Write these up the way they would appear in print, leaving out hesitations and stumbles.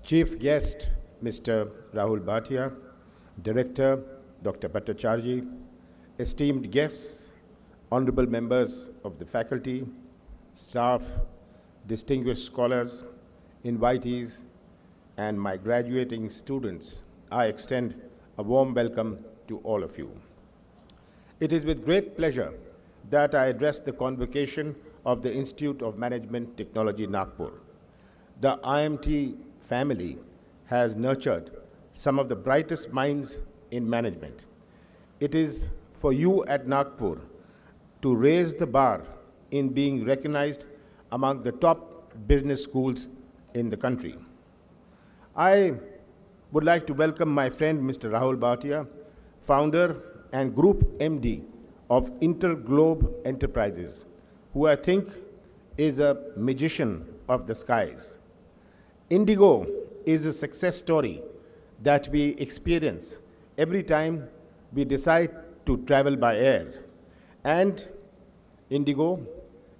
Chief Guest, Mr. Rahul Bhatia, Director, Dr. Bhattacharjee, esteemed guests, honorable members of the faculty, staff, distinguished scholars, invitees, and my graduating students, I extend a warm welcome to all of you. It is with great pleasure that I address the convocation of the Institute of Management Technology, Nagpur. The IMT family has nurtured some of the brightest minds in management. It is for you at Nagpur to raise the bar in being recognized among the top business schools in the country. I would like to welcome my friend Mr. Rahul Bhatia, founder and Group MD of Interglobe Enterprises, who I think is a magician of the skies. Indigo is a success story that we experience every time we decide to travel by air. And Indigo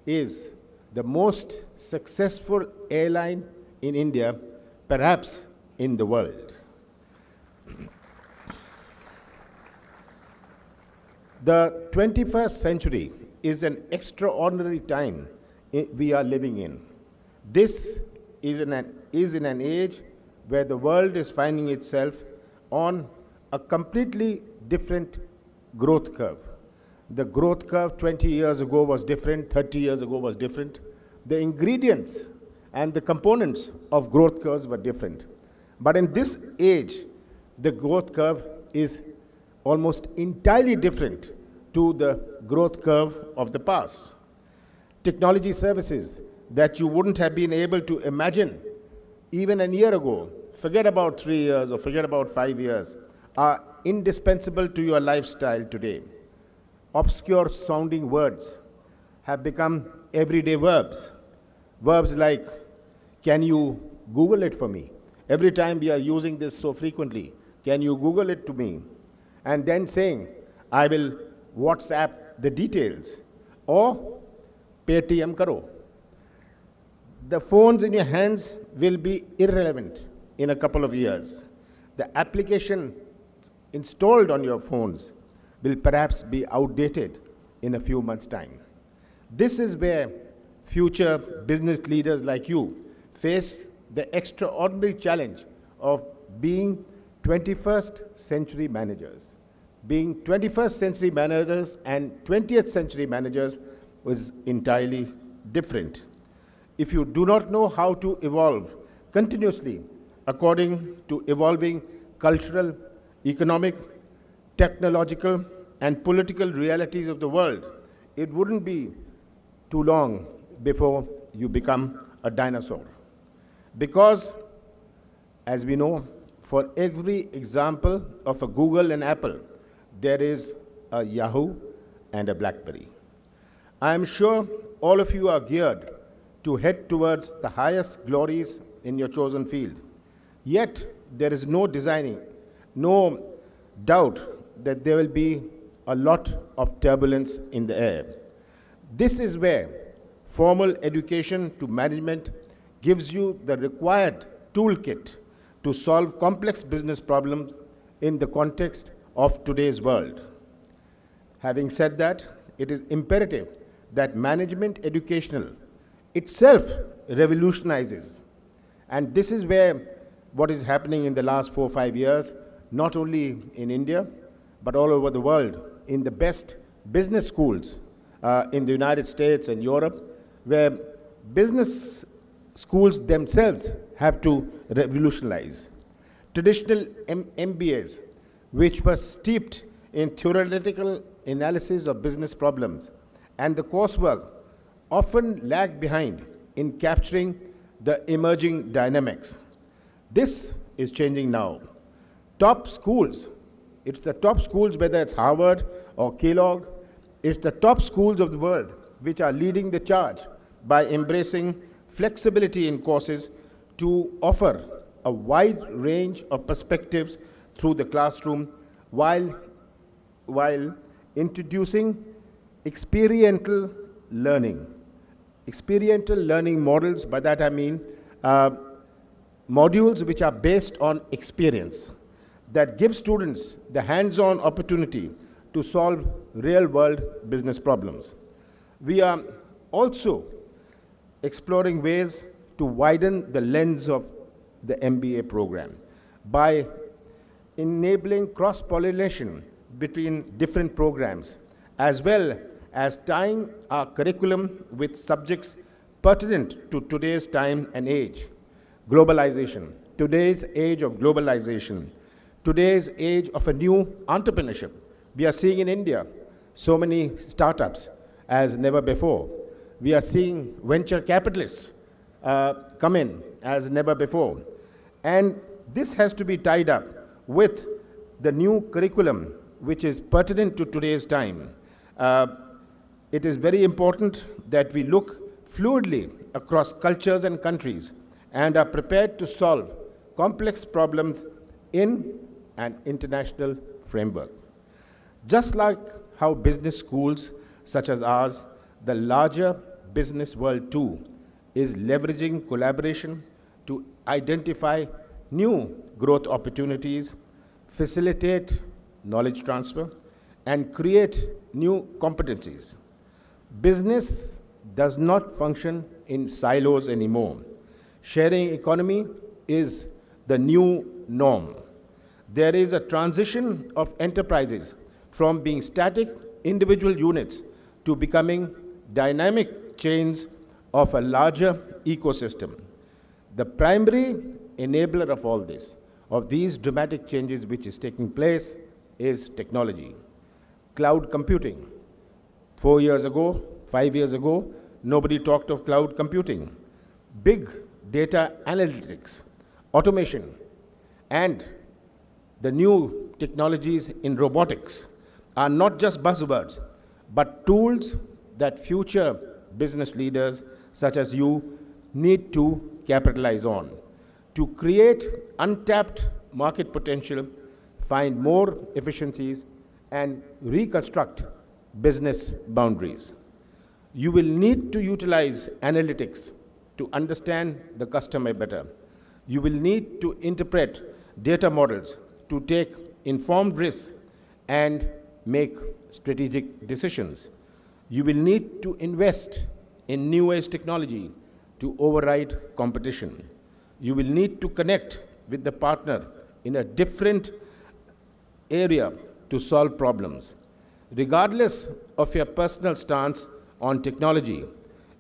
is the most successful airline in India, perhaps in the world. The 21st century is an extraordinary time we are living in. This is in an age where the world is finding itself on a completely different growth curve. The growth curve 20 years ago was different, 30 years ago was different. The ingredients and the components of growth curves were different. But in this age, the growth curve is almost entirely different to the growth curve of the past. Technology services that you wouldn't have been able to imagine even a year ago, forget about 3 years or forget about 5 years, are indispensable to your lifestyle today. Obscure sounding words have become everyday verbs. Verbs like, can you Google it for me? Every time we are using this so frequently, can you Google it to me? And then saying, I will WhatsApp the details, or Paytm karo. The phones in your hands will be irrelevant in a couple of years. The application installed on your phones will perhaps be outdated in a few months' time. This is where future business leaders like you face the extraordinary challenge of being 21st century managers. Being 21st century managers and 20th century managers was entirely different. If you do not know how to evolve continuously according to evolving cultural, economic, technological, and political realities of the world, it wouldn't be too long before you become a dinosaur. Because, as we know, for every example of a Google and Apple, there is a Yahoo and a BlackBerry. I am sure all of you are geared to head towards the highest glories in your chosen field. Yet, there is no doubt that there will be a lot of turbulence in the air. This is where formal education to management gives you the required toolkit to solve complex business problems in the context of today's world. Having said that, it is imperative that management educational itself revolutionizes. And this is where what is happening in the last 4 or 5 years, not only in India, but all over the world, in the best business schools in the United States and Europe, where business schools themselves have to revolutionize. Traditional MBAs, which were steeped in theoretical analysis of business problems, and the coursework often lag behind in capturing the emerging dynamics. This is changing now. Top schools, it's the top schools, whether it's Harvard or Kellogg, it's the top schools of the world which are leading the charge by embracing flexibility in courses to offer a wide range of perspectives through the classroom while introducing experiential learning. Experiential learning models, by that I mean modules which are based on experience, that give students the hands-on opportunity to solve real-world business problems. We are also exploring ways to widen the lens of the MBA program by enabling cross-pollination between different programs, as well as tying our curriculum with subjects pertinent to today's time and age. Globalization, today's age of globalization, today's age of a new entrepreneurship. We are seeing in India so many startups as never before. We are seeing venture capitalists come in as never before. And this has to be tied up with the new curriculum which is pertinent to today's time. It is very important that we look fluidly across cultures and countries and are prepared to solve complex problems in an international framework. Just like how business schools such as ours, the larger business world too, is leveraging collaboration to identify new growth opportunities, facilitate knowledge transfer, and create new competencies. Business does not function in silos anymore. Sharing economy is the new norm. There is a transition of enterprises from being static individual units to becoming dynamic chains of a larger ecosystem. The primary enabler of all this, of these dramatic changes which is taking place, is technology. Cloud computing. 4 years ago, 5 years ago, nobody talked of cloud computing. Big data analytics, automation, and the new technologies in robotics are not just buzzwords, but tools that future business leaders such as you need to capitalize on to create untapped market potential, find more efficiencies, and reconstruct business boundaries. You will need to utilize analytics to understand the customer better. You will need to interpret data models to take informed risks and make strategic decisions. You will need to invest in new age technology to override competition. You will need to connect with the partner in a different area to solve problems. Regardless of your personal stance on technology,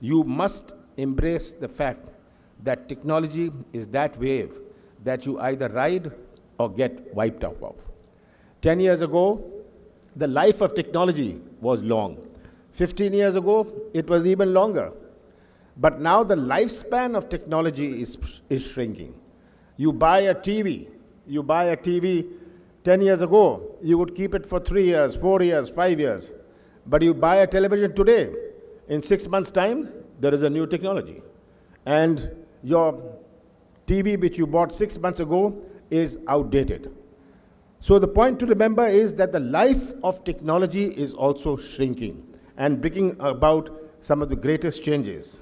you must embrace the fact that technology is that wave that you either ride or get wiped out of. 10 years ago, the life of technology was long. 15 years ago, it was even longer. But now the lifespan of technology is shrinking. You buy a TV 10 years ago, you would keep it for 3 years, 4 years, 5 years. But you buy a television today, in 6 months' time, there is a new technology. And your TV which you bought 6 months ago is outdated. So the point to remember is that the life of technology is also shrinking and bringing about some of the greatest changes.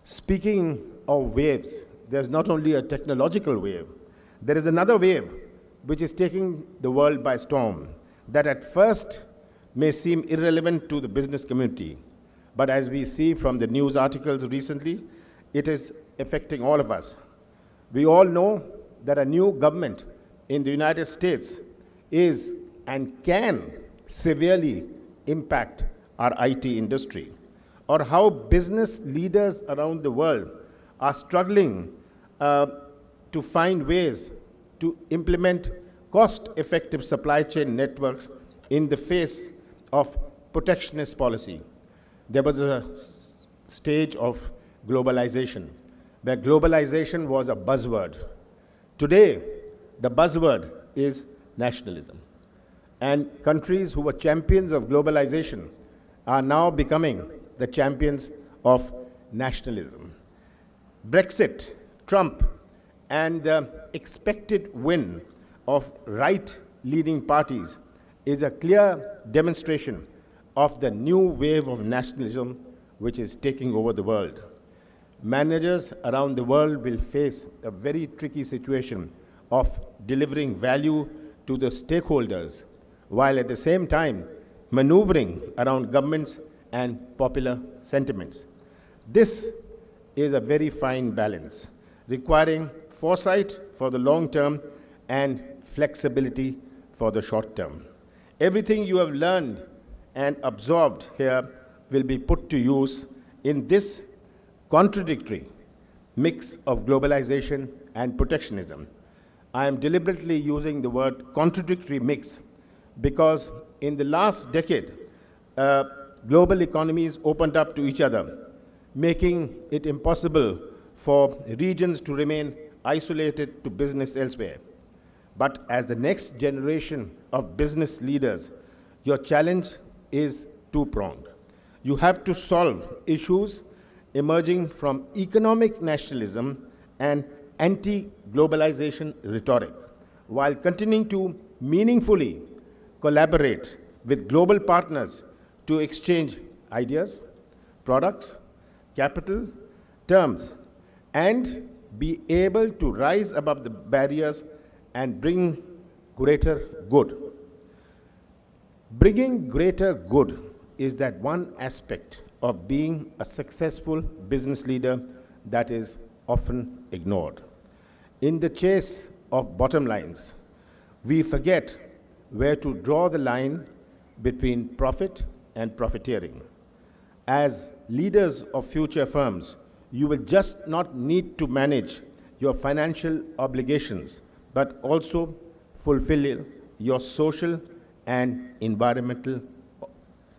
Speaking of waves, there's not only a technological wave, there is another wave which is taking the world by storm, that at first may seem irrelevant to the business community. But as we see from the news articles recently, it is affecting all of us. We all know that a new government in the United States is and can severely impact our IT industry, or how business leaders around the world are struggling to find ways to implement cost-effective supply chain networks in the face of protectionist policy. There was a stage of globalization, where globalization was a buzzword. Today, the buzzword is nationalism. And countries who were champions of globalization are now becoming the champions of nationalism. Brexit, Trump, and the expected win of right-leaning parties is a clear demonstration of the new wave of nationalism which is taking over the world. Managers around the world will face a very tricky situation of delivering value to the stakeholders, while at the same time maneuvering around governments and popular sentiments. This is a very fine balance, requiring foresight for the long term and flexibility for the short term. Everything you have learned and absorbed here will be put to use in this contradictory mix of globalization and protectionism. I am deliberately using the word contradictory mix because in the last decade, global economies opened up to each other, making it impossible for regions to remain isolated to business elsewhere. But as the next generation of business leaders, your challenge is two-pronged. You have to solve issues emerging from economic nationalism and anti-globalization rhetoric, while continuing to meaningfully collaborate with global partners to exchange ideas, products, capital, terms, and be able to rise above the barriers and bring greater good. Bringing greater good is that one aspect of being a successful business leader that is often ignored. In the chase of bottom lines, we forget where to draw the line between profit and profiteering. As leaders of future firms, you will just not need to manage your financial obligations, but also fulfill your social and environmental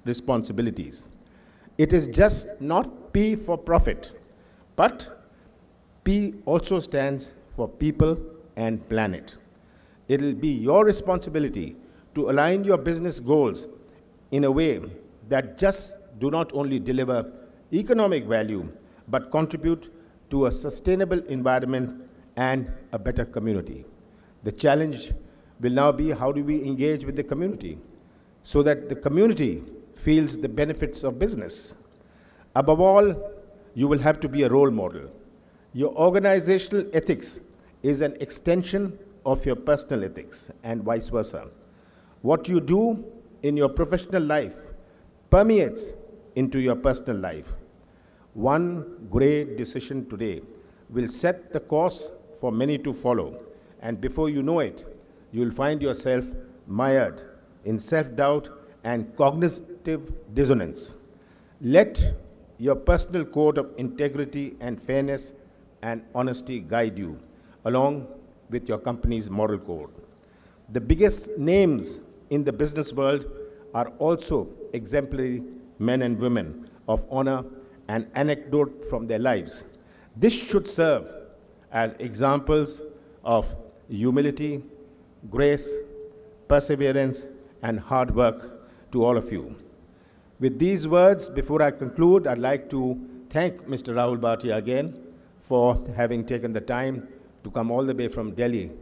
responsibilities. It is just not P for profit, but P also stands for people and planet. It will be your responsibility to align your business goals in a way that just do not only deliver economic value, but contribute to a sustainable environment and a better community. The challenge will now be how do we engage with the community so that the community feels the benefits of business. Above all, you will have to be a role model. Your organizational ethics is an extension of your personal ethics and vice versa. What you do in your professional life permeates into your personal life. One great decision today will set the course for many to follow, and before you know it, you will find yourself mired in self-doubt and cognitive dissonance. Let your personal code of integrity and fairness and honesty guide you, along with your company's moral code. The biggest names in the business world are also exemplary men and women of honor and anecdote from their lives. This should serve as examples of humility, grace, perseverance, and hard work to all of you. With these words, before I conclude, I'd like to thank Mr. Rahul Bhatia again for having taken the time to come all the way from Delhi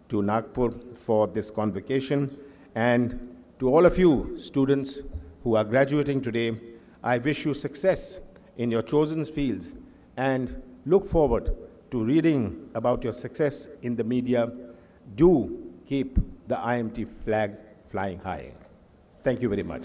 to Nagpur for this convocation. And to all of you students who are graduating today, I wish you success in your chosen fields and look forward to reading about your success in the media. Do keep the IMT flag flying high. Thank you very much.